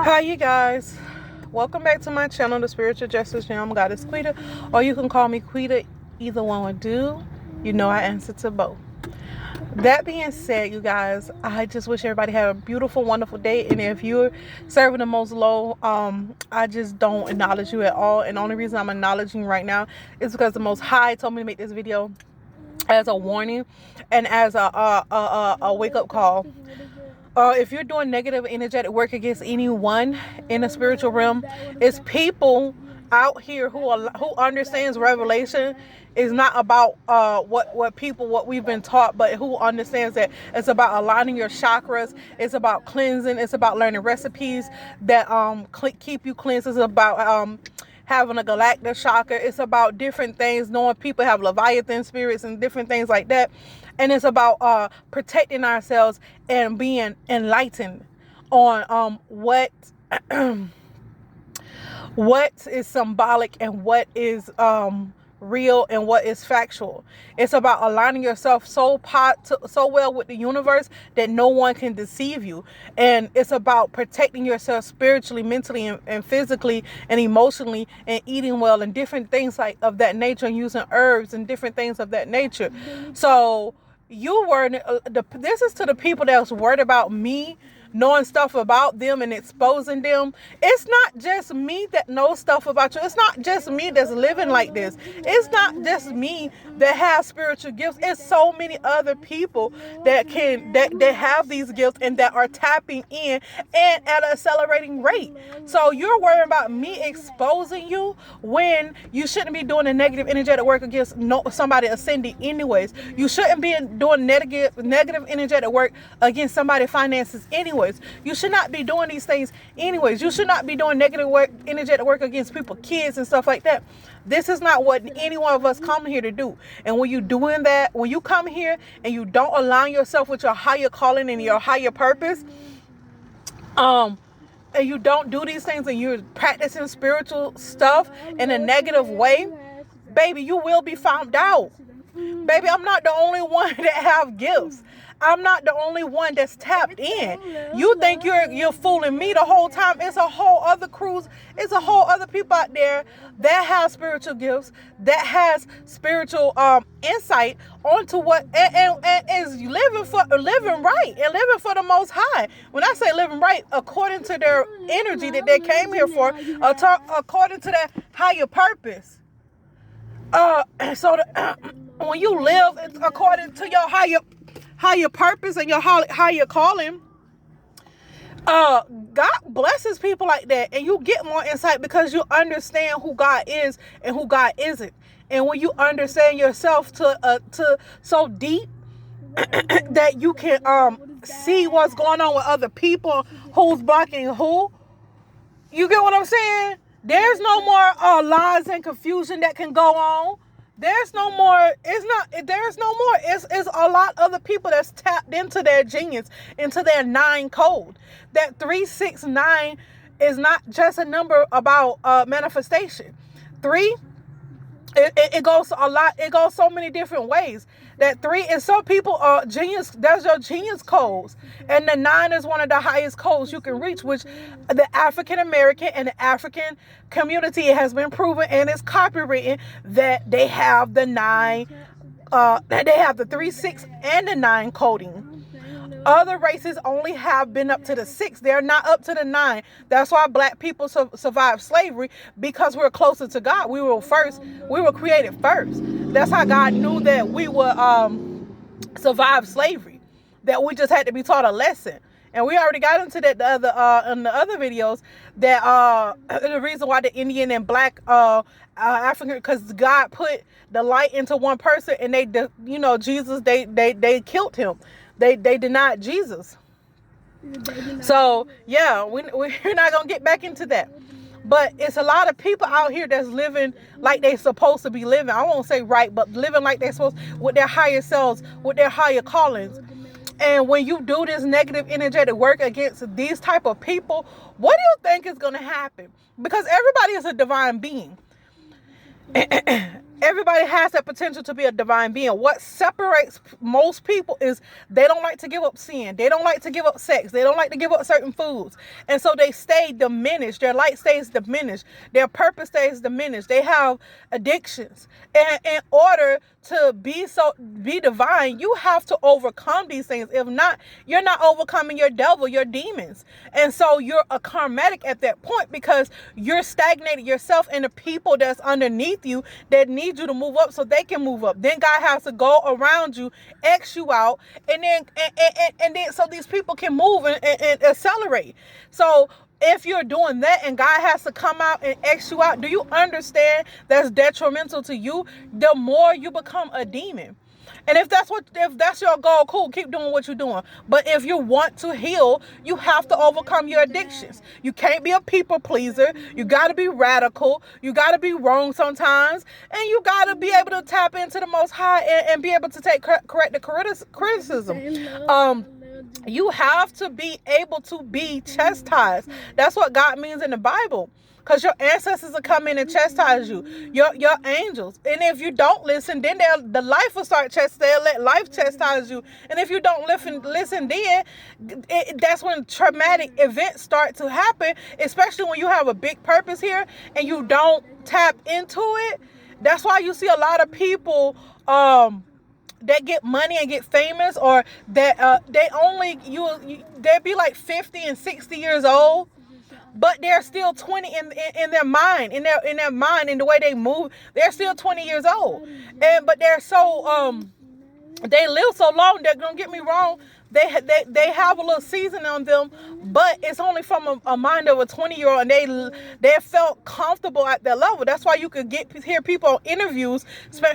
Hi you guys, welcome back to my channel, The Spiritual Justice Jam. Goddess Quita, or you can call me Quita. Either one would do. You know I answer to both. That being said, you guys, I just wish everybody had a beautiful, wonderful day. And if you're serving the most low, I just don't acknowledge you at all. And the only reason I'm acknowledging right now is because the Most High told me to make this video as a warning and as a wake-up call. If you're doing negative energetic work against anyone in the spiritual realm, it's people out here who understands revelation is not about what we've been taught, but who understands that it's about aligning your chakras, it's about cleansing, it's about learning recipes that keep you cleansed, it's about having a galactic chakra, it's about different things, knowing people have Leviathan spirits and different things like that. And it's about protecting ourselves and being enlightened on what is symbolic and what is real and what is factual. It's about aligning yourself so well with the universe that no one can deceive you. And it's about protecting yourself spiritually, mentally, and physically and emotionally, and eating well and different things like of that nature, and using herbs and different things of that nature. So this is to the people that's worried about me knowing stuff about them and exposing them. It's not just me that knows stuff about you. It's not just me that's living like this. It's not just me that has spiritual gifts. It's so many other people that have these gifts and that are tapping in and at an accelerating rate. So you're worrying about me exposing you when you shouldn't be doing a negative energetic work against somebody ascending anyways. You shouldn't be doing negative energetic work against somebody's finances anyways. You should not be doing these things anyways. You should not be doing negative work, energetic work against people, kids and stuff like that. This is not what any one of us come here to do. And when you're doing that, when you come here and you don't align yourself with your higher calling and your higher purpose, and you don't do these things and you're practicing spiritual stuff in a negative way, baby, you will be found out. Baby, I'm not the only one that have gifts. I'm not the only one that's tapped in. You think you're fooling me the whole time. It's a whole other cruise. It's a whole other people out there that have spiritual gifts, that has spiritual insight onto what and is living right and living for the Most High. When I say living right, according to their energy that they came here for, according to their higher purpose. When you live according to your higher purpose and your higher calling, God blesses people like that, and you get more insight because you understand who God is and who God isn't. And when you understand yourself to so deep that you can see what's going on with other people, who's blocking who, you get what I'm saying? There's no more lies and confusion that can go on. There's no more. It's a lot of other people that's tapped into their genius, into their 9 code. That 369 is not just a number about manifestation. 3, it goes a lot. It goes so many different ways. That 3 is some people are genius. That's your genius codes, and the 9 is one of the highest codes you can reach, which the African American and the African community has been proven and it's copywritten that they have the 9. They have the 3, 6, and the 9 coding. Other races only have been up to the 6. They're not up to the 9. That's why black people survived slavery, because we're closer to God. We were created first. That's how God knew that we would survive slavery, that we just had to be taught a lesson. And we already got into that in the other videos, that the reason why the Indian and black African, because God put the light into one person, and Jesus, they killed him. They denied Jesus. So yeah, we're not gonna get back into that. But it's a lot of people out here that's living like they're supposed to be living. I won't say right, but living like they're supposed, with their higher selves, with their higher callings. And when you do this negative energetic work against these type of people, what do you think is going to happen? Because everybody is a divine being. Everybody has that potential to be a divine being. What separates most people is they don't like to give up sin. They don't like to give up sex. They don't like to give up certain foods. And so they stay diminished. Their light stays diminished. Their purpose stays diminished. They have addictions. And in order to be divine, you have to overcome these things. If not, you're not overcoming your devil, your demons. And so you're a karmatic at that point because you're stagnated yourself and the people that's underneath you that need you to move up so they can move up. Then God has to go around you, X you out, and then so these people can move and accelerate. So if you're doing that and God has to come out and X you out, do you understand that's detrimental to you? The more you become a demon. And if that's your goal, cool, keep doing what you're doing. But if you want to heal, you have to overcome your addictions. You can't be a people pleaser. You got to be radical. You got to be wrong sometimes. And you got to be able to tap into the Most High and be able to take corrective criticism. You have to be able to be chastised. That's what God means in the Bible. Because your ancestors will come in and chastise you, your angels. And if you don't listen, then the life will start they'll let life chastise you. And if you don't listen then, that's when traumatic events start to happen, especially when you have a big purpose here and you don't tap into it. That's why you see a lot of people that get money and get famous, or that they'll be like 50 and 60 years old. But they're still 20 in their mind, in their mind, in the way they move. They're still 20 years old, but they're so they live so long. That, don't get me wrong, they have a little season on them, but it's only from a mind of a 20-year-old, and they felt comfortable at that level. That's why you could hear people on interviews,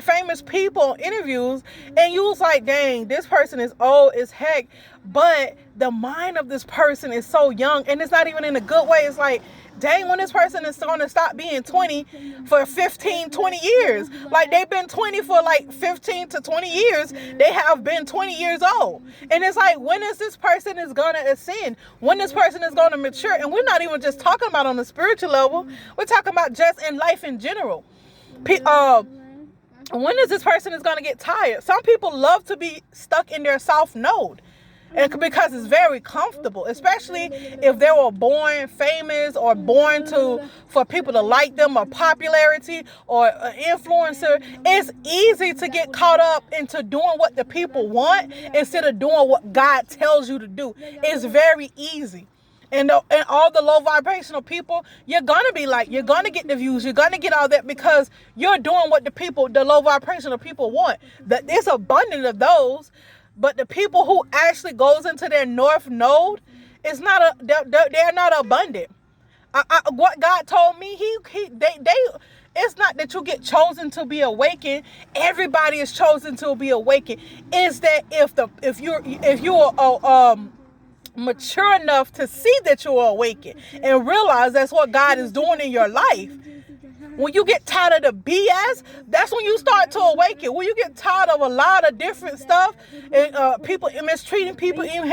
famous people on interviews, and you was like, dang, this person is old as heck, but the mind of this person is so young, and it's not even in a good way. It's like, dang, when this person is going to stop being 20 for 15, 20 years. Like, they've been 20 for like 15 to 20 years. They have been 20 years old. And it's like, when is this person is going to ascend? When this person is going to mature? And we're not even just talking about on the spiritual level. We're talking about just in life in general. When is this person is going to get tired? Some people love to be stuck in their south node. And because it's very comfortable, especially if they were born famous or born for people to like them, or popularity, or an influencer. It's easy to get caught up into doing what the people want instead of doing what God tells you to do. It's very easy. And all the low vibrational people, you're going to get the views, you're going to get all that because you're doing what the low vibrational people want. There's abundant of those. But the people who actually goes into their north node, they're not abundant. What God told me, it's not that you get chosen to be awakened. Everybody is chosen to be awakened. Is that if you're mature enough to see that you are awakened and realize that's what God is doing in your life. When you get tired of the BS, that's when you start to awaken. When you get tired of a lot of different stuff, and people mistreating people, being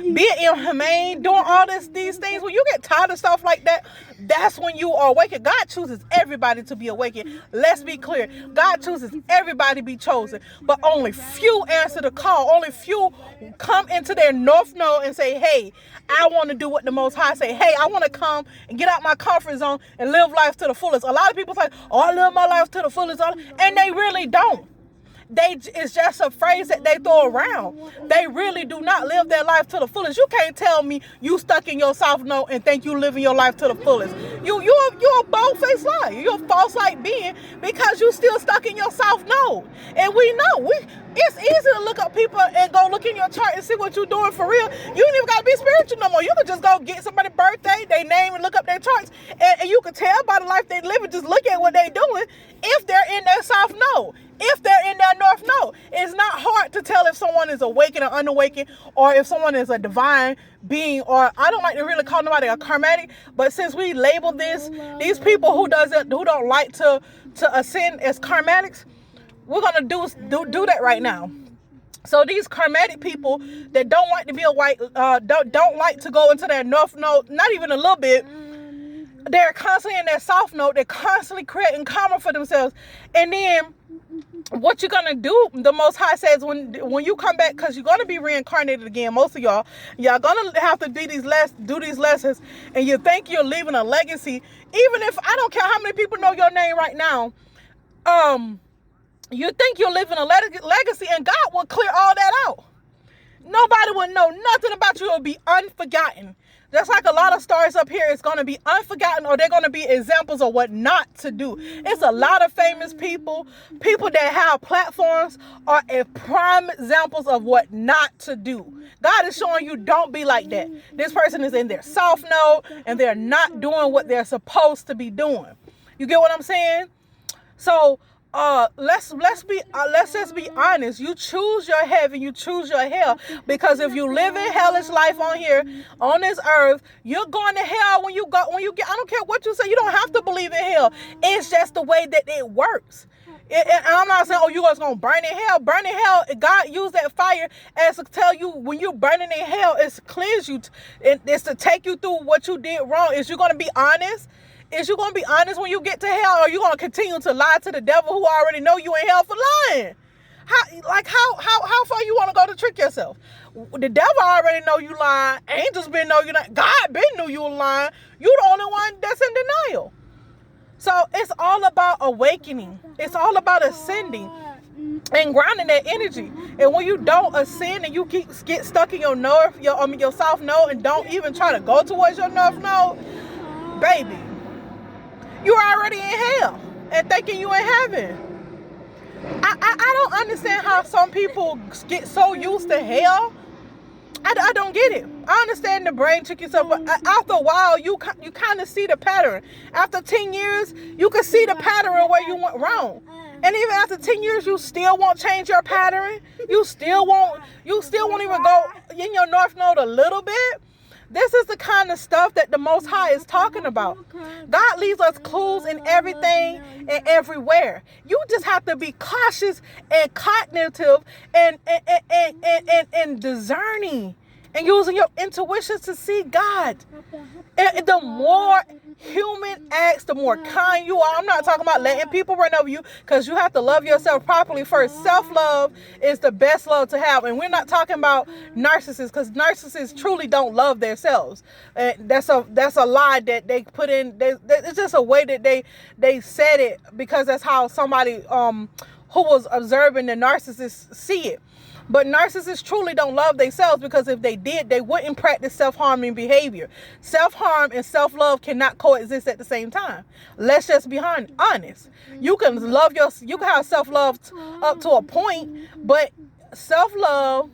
inhumane, doing all these things. When you get tired of stuff like that, that's when you are awakened. God chooses everybody to be awakened. Let's be clear. God chooses everybody to be chosen, but only few answer the call. Only few come into their north node and say, hey, I want to do what the Most High say. Hey, I want to come and get out my comfort zone and live life to the fullest. A lot of people say, oh, I live my life to the fullest. And they really don't. It's just a phrase that they throw around. They really do not live their life to the fullest. You can't tell me you stuck in your south node and think you living your life to the fullest. You're a bold-faced liar. You're a false light being because you still stuck in your south node. And we know it's easy to look up people and go look in your chart and see what you're doing for real. You ain't even got to be spiritual no more. You can just go get somebody's birthday, their name, and look up their charts. And you can tell by the life they live and just look at what they're doing if they're in their south node. If they're in their north node. It's not hard to tell if someone is awakened or unawakened, or if someone is a divine being, or I don't like to really call nobody a karmatic, but since we label these people who don't like to ascend as karmatics, we're gonna do that right now. So these karmatic people that don't like to be don't like to go into their north node, not even a little bit, they're constantly in that soft note. They're constantly creating karma for themselves. And then what you're gonna do, the Most High says, when you come back, because you're gonna be reincarnated again. Most of y'all gonna have to do these lessons, and you think you're leaving a legacy. Even if I don't care how many people know your name right now, you think you're living a legacy, and God will clear all that out. Nobody will know nothing about you. It will be unforgotten. Just like a lot of stars up here, it's going to be unforgotten, or they're going to be examples of what not to do. It's a lot of famous people that have platforms are a prime examples of what not to do. God is showing you, don't be like that. This person is in their soft node, and they're not doing what they're supposed to be doing. You get what I'm saying? So, let's just be honest. You choose your heaven, you choose your hell. Because if you live in hellish life on here, on this earth, you're going to hell when you get. I don't care what you say. You don't have to believe in hell. It's just the way that it works. And I'm not saying, oh, you guys gonna burn in hell. Burn in hell. God used that fire as to tell you when you're burning in hell, it's to cleanse you. It's to take you through what you did wrong. Is you gonna be honest? Is you going to be honest when you get to hell, or are you going to continue to lie to the devil who already know you in hell for lying? How far you want to go to trick yourself? The devil already know you lying. Angels been know you lying. God been knew you were lying. You the only one that's in denial. So it's all about awakening. It's all about ascending and grounding that energy. And when you don't ascend and you get stuck in your south node, and don't even try to go towards your north node, baby, you're already in hell and thinking you in heaven. I don't understand how some people get so used to hell. I don't get it. I understand the brain trick yourself, but after a while, you kind of see the pattern. After 10 years, you can see the pattern where you went wrong. And even after 10 years, you still won't change your pattern. You still won't even go in your north node a little bit. This is the kind of stuff that the Most High is talking about. God leaves us clues in everything and everywhere. You just have to be cautious and cognitive and discerning and using your intuition to see God. And the more human acts, the more kind you are. I'm not talking about letting people run over you, because you have to love yourself properly first. Self-love is the best love to have. And we're not talking about narcissists, because narcissists truly don't love themselves. That's a lie that they put in. It's just a way that they said it, because that's how somebody who was observing the narcissist see it. But narcissists truly don't love themselves, because if they did, they wouldn't practice self-harming behavior. Self-harm and self-love cannot coexist at the same time. Let's just be honest. You can have self-love up to a point, but self-love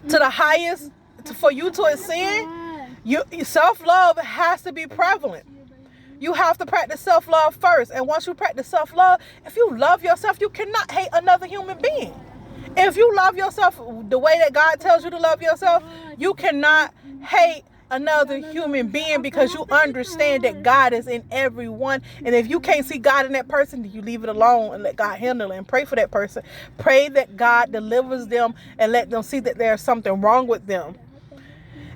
to the highest, for you to ascend, self-love has to be prevalent. You have to practice self-love first. And once you practice self-love, if you love yourself, you cannot hate another human being. If you love yourself the way that God tells you to love yourself, you cannot hate another human being, because you understand that God is in everyone. And if you can't see God in that person, you leave it alone and let God handle it, and pray for that person. Pray that God delivers them and let them see that there's something wrong with them.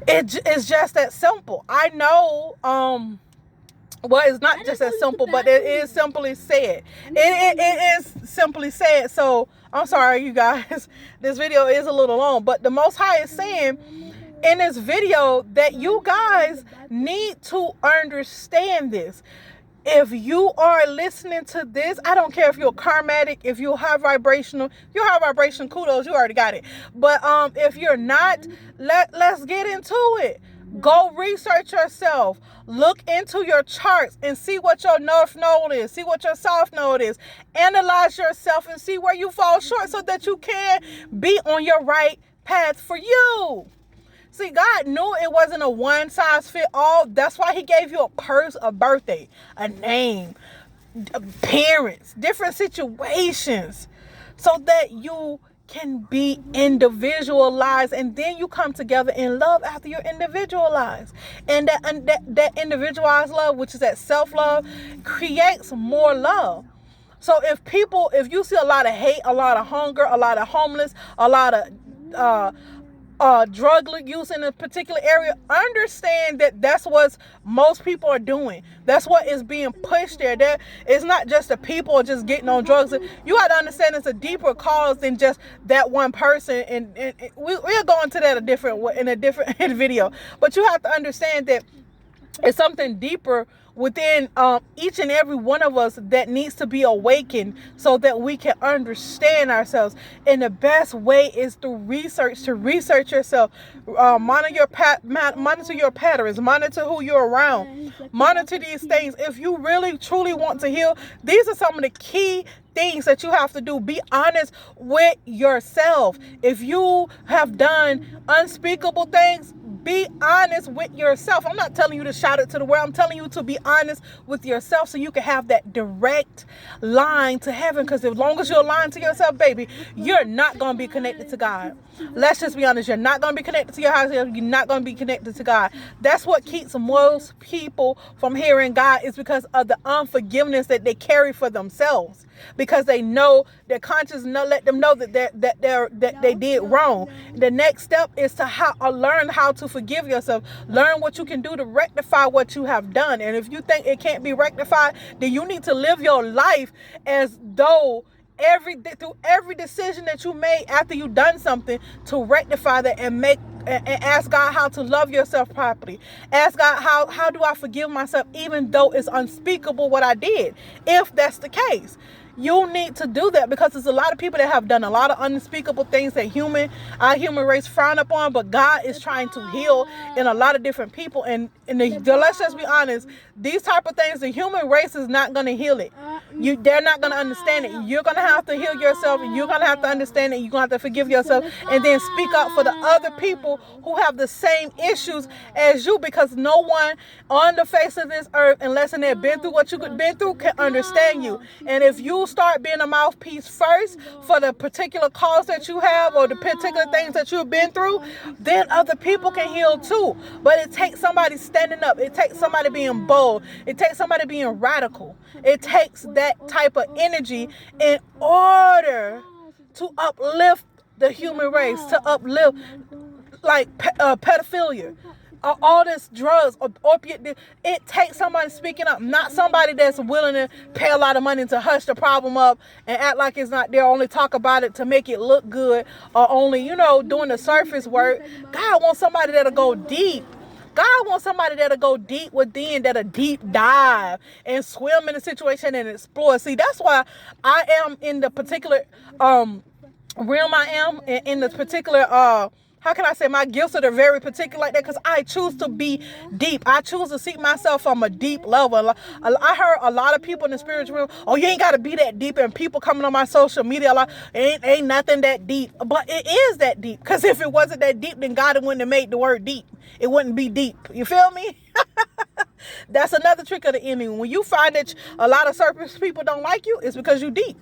It's just that simple. I know, well, it's not just as simple, but it is simply said. It is simply said. So I'm sorry, you guys. This video is a little long, but the Most High is saying in this video that you guys need to understand this. If you are listening to this, I don't care if you're karmatic, if you have vibrational, kudos, you already got it. But if you're not, let's get into it. Go research yourself. Look into your charts and see what your north node is. See what your south node is. Analyze yourself and see where you fall short, so that you can be on your right path for you. See, God knew it wasn't a one size fit all. That's why he gave you a birthday, a name, parents, different situations, so that you can be individualized, and then you come together in love after you're individualized. And that individualized love, which is that self-love, creates more love. So if you see a lot of hate, a lot of hunger, a lot of homeless, a lot of drug use in a particular area, understand that that's what most people are doing. That's what is being pushed there. That it's not just the people just getting on drugs. You got to understand it's a deeper cause than just that one person. And we'll go into that in a different video. But you have to understand that it's something deeper within each and every one of us that needs to be awakened so that we can understand ourselves. And the best way is through research, to research yourself, monitor your patterns, monitor who you're around, monitor these things. If you really truly want to heal, these are some of the key things that you have to do. Be honest with yourself. If you have done unspeakable things, be honest with yourself. I'm not telling you to shout it to the world. I'm telling you to be honest with yourself so you can have that direct line to heaven. Because as long as you're lying to yourself, baby, you're not going to be connected to God. Let's just be honest. You're not going to be connected to your house. You're not going to be connected to God. That's what keeps most people from hearing God, is because of the unforgiveness that they carry for themselves. Because they know their conscience let them know that they did wrong. The next step is to learn how to forgive yourself. Learn what you can do to rectify what you have done. And if you think it can't be rectified, then you need to live your life as though through every decision that you made after you've done something, to rectify that and ask God how to love yourself properly. Ask God, how do I forgive myself even though it's unspeakable what I did? If that's the case, you need to do that, because there's a lot of people that have done a lot of unspeakable things that our human race frown upon, but God is trying to heal in a lot of different people. And let's just be honest, these type of things, the human race is not going to heal it. They're not going to understand it. You're going to have to heal yourself, and you're going to have to understand it. You're going to have to forgive yourself, and then speak up for the other people who have the same issues as you, because no one on the face of this earth, unless they've been through what you've been through, can understand you. And if you start being a mouthpiece first for the particular cause that you have, or the particular things that you've been through, then other people can heal too. But it takes somebody standing up. It takes somebody being bold. It takes somebody being radical. It takes that type of energy in order to uplift the human race, to uplift like pedophilia, all this drugs, or opiate. It takes somebody speaking up, not somebody that's willing to pay a lot of money to hush the problem up and act like it's not there, only talk about it to make it look good, or only, doing the surface work. God wants somebody that'll go deep. God wants somebody that'll go deep within, that'll deep dive and swim in the situation and explore. See, that's why I am in the particular realm I am in the particular how can I say, my gifts are very particular like that, because I choose to be deep. I choose to seek myself from a deep level. I heard a lot of people in the spiritual realm, oh, you ain't got to be that deep, and people coming on my social media a lot, ain't nothing that deep. But it is that deep, because if it wasn't that deep, then God wouldn't have made the word deep. It wouldn't be deep. You feel me? That's another trick of the enemy. When you find that a lot of surface people don't like you, it's because you deep.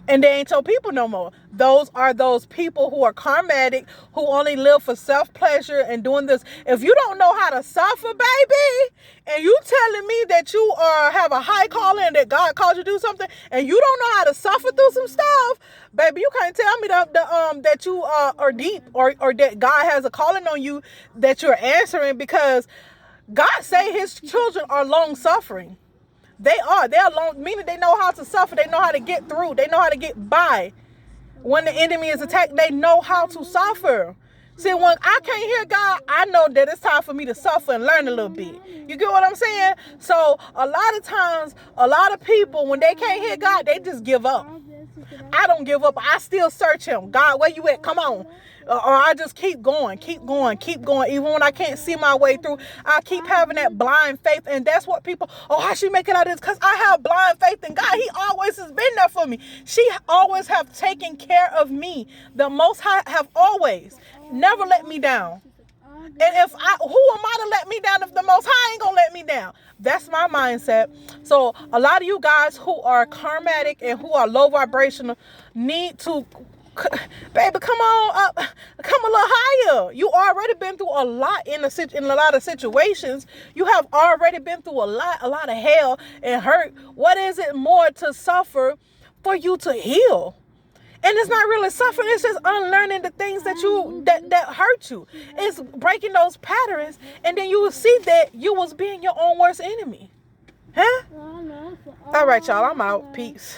And they ain't your people no more. Those are those people who are karmatic, who only live for self-pleasure and doing this. If you don't know how to suffer, baby, and you telling me that you have a high calling and that God called you to do something, and you don't know how to suffer through some stuff, baby, you can't tell me that you are deep, or that God has a calling on you that you're answering, because God say his children are long-suffering. They're long, meaning they know how to suffer. They know how to get through. They know how to get by. When the enemy is attacked, they know how to suffer. See, when I can't hear God, I know that it's time for me to suffer and learn a little bit. You get what I'm saying? So a lot of times, a lot of people, when they can't hear God, they just give up. I don't give up. I still search him. God, where you at? Come on. Or I just keep going. Even when I can't see my way through, I keep having that blind faith. And that's what people, how she make it out of this? Because I have blind faith in God. He always has been there for me. She always have taken care of me. The Most High have always never let me down. And who am I to let me down if the Most High ain't gonna let me down? That's my mindset. So a lot of you guys who are karmatic and who are low vibrational need to, baby, come on up, come a little higher. You already been through a lot in a lot of situations. You have already been through a lot of hell and hurt. What is it more to suffer for you to heal? And it's not really suffering. It's just unlearning the things that hurt you. It's breaking those patterns, and then you will see that you was being your own worst enemy. Huh? All right, y'all. I'm out. Peace.